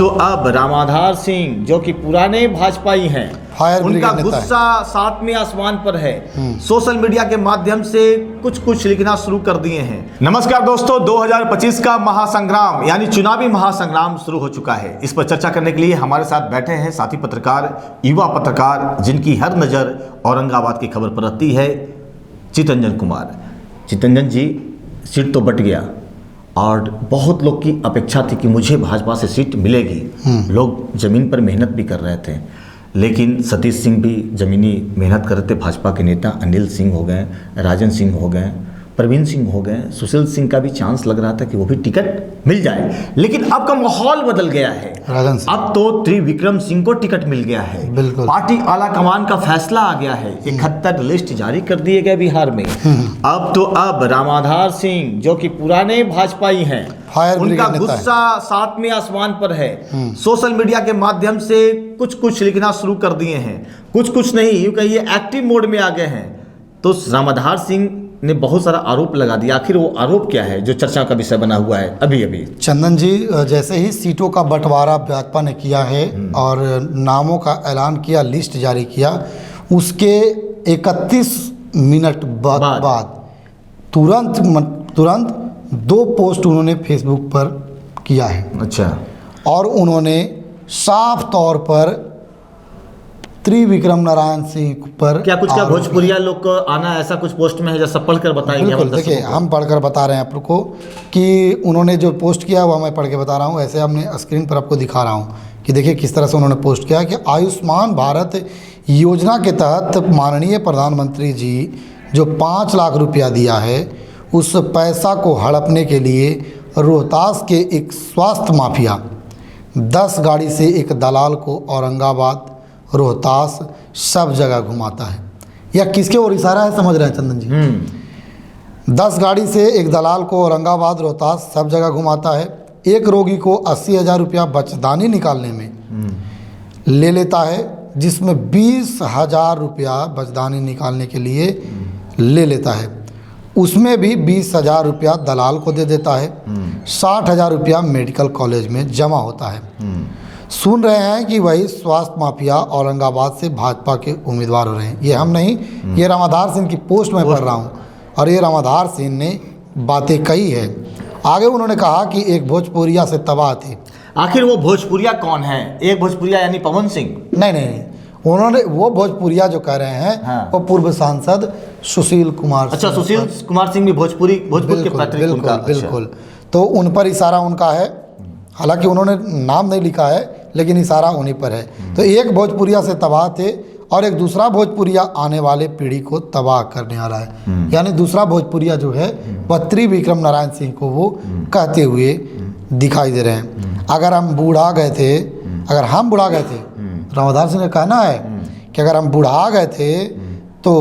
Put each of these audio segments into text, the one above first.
अब रामाधार सिंह जो कि पुराने भाजपाई हैं, उनका गुस्सा सातवें आसमान पर है। सोशल मीडिया के माध्यम से कुछ लिखना शुरू कर दिए हैं। नमस्कार दोस्तों, 2025 का महासंग्राम यानी चुनावी महासंग्राम शुरू हो चुका है। इस पर चर्चा करने के लिए हमारे साथ बैठे हैं साथी पत्रकार, युवा पत्रकार, जिनकी हर नज़र औरंगाबाद की खबर पर रहती है, चितरंजन कुमार। चितरंजन जी, सीट तो बट गया और बहुत लोग की अपेक्षा थी कि मुझे भाजपा से सीट मिलेगी। लोग ज़मीन पर मेहनत भी कर रहे थे, लेकिन सतीश सिंह भी ज़मीनी मेहनत कर रहे थे। भाजपा के नेता अनिल सिंह हो गए, राजन सिंह हो गए, प्रवीण सिंह हो गए, सुशील सिंह का भी चांस लग रहा था कि वो भी टिकट मिल जाए। लेकिन अब का माहौल बदल गया है। अब तो त्रिविक्रम सिंह को टिकट मिल गया है। पार्टी आला कमान का फैसला आ गया है। 71 लिस्ट जारी कर दिए गए बिहार में। अब रामाधार सिंह जो कि पुराने भाजपाई हैं, उनका गुस्सा सातवें आसमान पर है। सोशल मीडिया के माध्यम से कुछ लिखना शुरू कर दिए हैं। कुछ नहीं, यूँ कहिए एक्टिव मोड में आ गए हैं। तो रामाधार सिंह ने बहुत सारा आरोप लगा दिया। आखिर वो आरोप क्या है जो चर्चा का विषय बना हुआ है अभी? चंदन जी, जैसे ही सीटों का बंटवारा भाजपा ने किया है और नामों का ऐलान किया, लिस्ट जारी किया, उसके 31 मिनट बाद तुरंत 2 पोस्ट उन्होंने फेसबुक पर किया है। अच्छा। और उन्होंने साफ तौर पर त्रिविक्रम नारायण सिंह पर क्या भोजपुरिया लोग को आना ऐसा कुछ पोस्ट में है, जैसा पढ़कर बताएंगे? बिल्कुल, देखिए, हम पढ़कर बता रहे हैं आप लोग को कि उन्होंने जो पोस्ट किया वो मैं पढ़ के बता रहा हूँ। ऐसे हमने स्क्रीन पर आपको दिखा रहा हूँ कि देखिए किस तरह से उन्होंने पोस्ट किया कि आयुष्मान भारत योजना के तहत माननीय प्रधानमंत्री जी जो 5 लाख रुपया दिया है, उस पैसा को हड़पने के लिए रोहतास के एक स्वास्थ्य माफिया 10 गाड़ी से एक दलाल को औरंगाबाद, रोहतास सब जगह घुमाता है। या किसके ओर इशारा है, समझ रहे हैं चंदन जी? 10 गाड़ी से एक दलाल को औरंगाबाद, रोहतास सब जगह घुमाता है। एक रोगी को 80,000 रुपया बचदानी निकालने में ले लेता है, जिसमें 20,000 रुपया बचदानी निकालने के लिए ले लेता है। उसमें भी 20,000 रुपया दलाल को दे देता है। 60,000 रुपया मेडिकल कॉलेज में जमा होता है। सुन रहे हैं कि वही स्वास्थ्य माफिया औरंगाबाद से भाजपा के उम्मीदवार हो रहे हैं। ये हम नहीं, ये रामाधार सिंह की पोस्ट में पढ़ रहा हूँ और ये रामाधार सिंह ने बातें कही है। आगे उन्होंने कहा कि एक भोजपुरिया से तबाह थे। आखिर वो भोजपुरिया कौन है? एक भोजपुरिया यानी पवन सिंह? नहीं, उन्होंने वो भोजपुरिया जो कह रहे हैं, हाँ, वो पूर्व सांसद सुशील कुमार। अच्छा, सुशील कुमार सिंह भी भोजपुर के पैतृक उनका? बिल्कुल। तो उन पर इशारा उनका है, हालांकि उन्होंने नाम नहीं लिखा है, लेकिन इशारा उन्हीं पर है। तो एक भोजपुरिया से तबाह थे और एक दूसरा भोजपुरिया आने वाले पीढ़ी को तबाह करने वाला है। यानी दूसरा भोजपुरिया जो है वह त्रिविक्रम नारायण सिंह को वो कहते हुए दिखाई दे रहे हैं। अगर हम बुढ़ा गए थे, रामाधार सिंह ने कहना है कि अगर हम बुढ़ा गए थे तो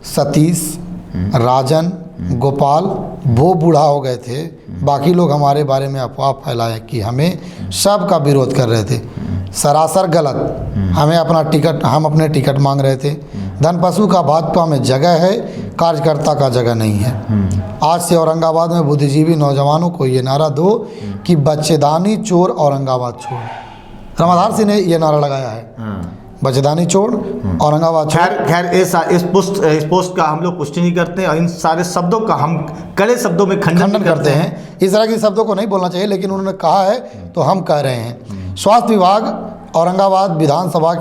सतीश, राजन, गोपाल वो बूढ़ा हो गए थे। बाकी लोग हमारे बारे में अफवाह फैलाए कि हमें सबका विरोध कर रहे थे। सरासर गलत। हम अपने टिकट मांग रहे थे। धनपशु का भाजपा में जगह है, कार्यकर्ता का जगह नहीं है। आज से औरंगाबाद में बुद्धिजीवी नौजवानों को ये नारा दो कि बच्चेदानी चोर औरंगाबाद छोड़। रामाधार सिंह ने ये नारा लगाया है, बच्चेदानी छोड़ औरंगाबाद। खैर इस पोस्ट का हम लोग पुष्टि नहीं करते और इन सारे शब्दों का हम कड़े शब्दों में खंडन करते हैं। इस तरह के शब्दों को नहीं बोलना चाहिए, लेकिन उन्होंने कहा है तो हम कह रहे हैं। स्वास्थ्य विभाग औरंगाबाद विधानसभा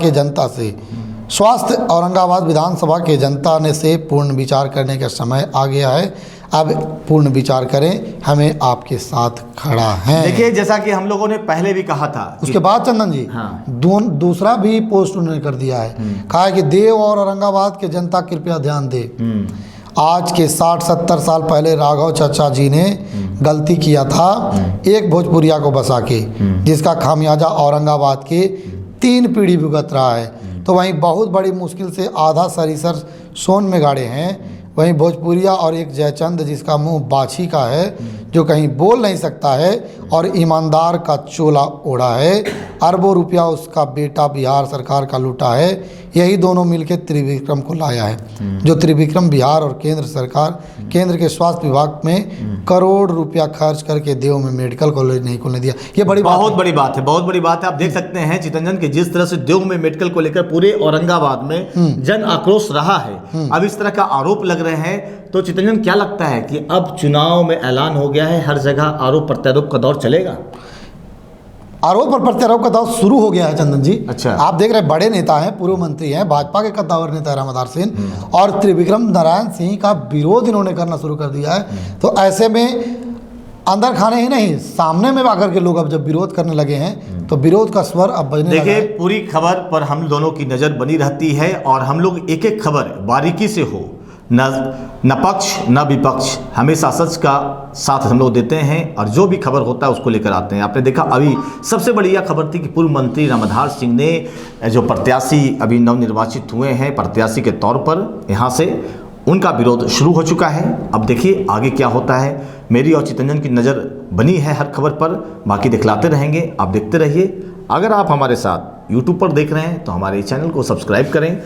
के जनता ने से पूर्ण विचार करने का समय आ गया है। अब पूर्ण विचार करें, हमें आपके साथ खड़ा है। देखिए, जैसा कि हम लोगों ने पहले भी कहा था, उसके बाद चंदन जी, हाँ, दूसरा भी पोस्ट उन्होंने कर दिया है। कहा है कि देव और औरंगाबाद के जनता कृपया ध्यान दे। आज के 60-70 साल पहले राघव चाचा जी ने गलती किया था एक भोजपुरिया को बसा के, जिसका खामियाजा औरंगाबाद के 3 पीढ़ी भुगत रहा है। तो वहीं बहुत बड़ी मुश्किल से आधा सरीसर सोन में गाड़े हैं। वहीं भोजपुरिया और एक जयचंद जिसका मुंह बाछी का है, जो कहीं बोल नहीं सकता है और ईमानदार का चोला ओढ़ा है। अरबों रुपया उसका बेटा बिहार सरकार का लूटा है। यही दोनों मिलकर त्रिविक्रम को लाया है। जो त्रिविक्रम बिहार और केंद्र सरकार, केंद्र के स्वास्थ्य विभाग में करोड़ रुपया खर्च करके देव में मेडिकल कॉलेज नहीं खोलने दिया। ये बड़ी बहुत बड़ी बात है, बहुत बड़ी बात है। आप देख सकते हैं चितरंजन के जिस तरह से देव में मेडिकल को लेकर पूरे औरंगाबाद में जन आक्रोश रहा है, अब इस तरह का आरोप लग रहे हैं, तो चितरंजन क्या लगता है कि अब चुनाव में ऐलान हो गया है, हर जगह आरोप प्रत्यारोप का दौर चलेगा? आरोप और प्रत्यारोप का दौर शुरू हो गया है चंदन जी। अच्छा। आप देख रहे हैं बड़े नेता हैं, पूर्व मंत्री हैं, भाजपा के कद्दावर नेता रामदार सिंह और त्रिविक्रम नारायण सिंह का विरोध इन्होंने करना शुरू कर दिया है। तो ऐसे में अंदर खाने ही नहीं, सामने में आकर के लोग अब जब विरोध करने लगे हैं तो विरोध का स्वर अब बजने लगा है। देखिए, पूरी खबर पर हम दोनों की नज़र बनी रहती है और हम लोग एक एक खबर बारीकी से हो, न पक्ष न विपक्ष, हमेशा सच का साथ हम लोग देते हैं और जो भी खबर होता है उसको लेकर आते हैं। आपने देखा अभी सबसे बड़ी यह खबर थी कि पूर्व मंत्री रामधार सिंह ने जो प्रत्याशी अभी नवनिर्वाचित हुए हैं प्रत्याशी के तौर पर, यहाँ से उनका विरोध शुरू हो चुका है। अब देखिए आगे क्या होता है। मेरी और चितरंजन की नज़र बनी है हर खबर पर, बाकी दिखलाते रहेंगे, आप देखते रहिए। अगर आप हमारे साथ YouTube पर देख रहे हैं तो हमारे चैनल को सब्सक्राइब करें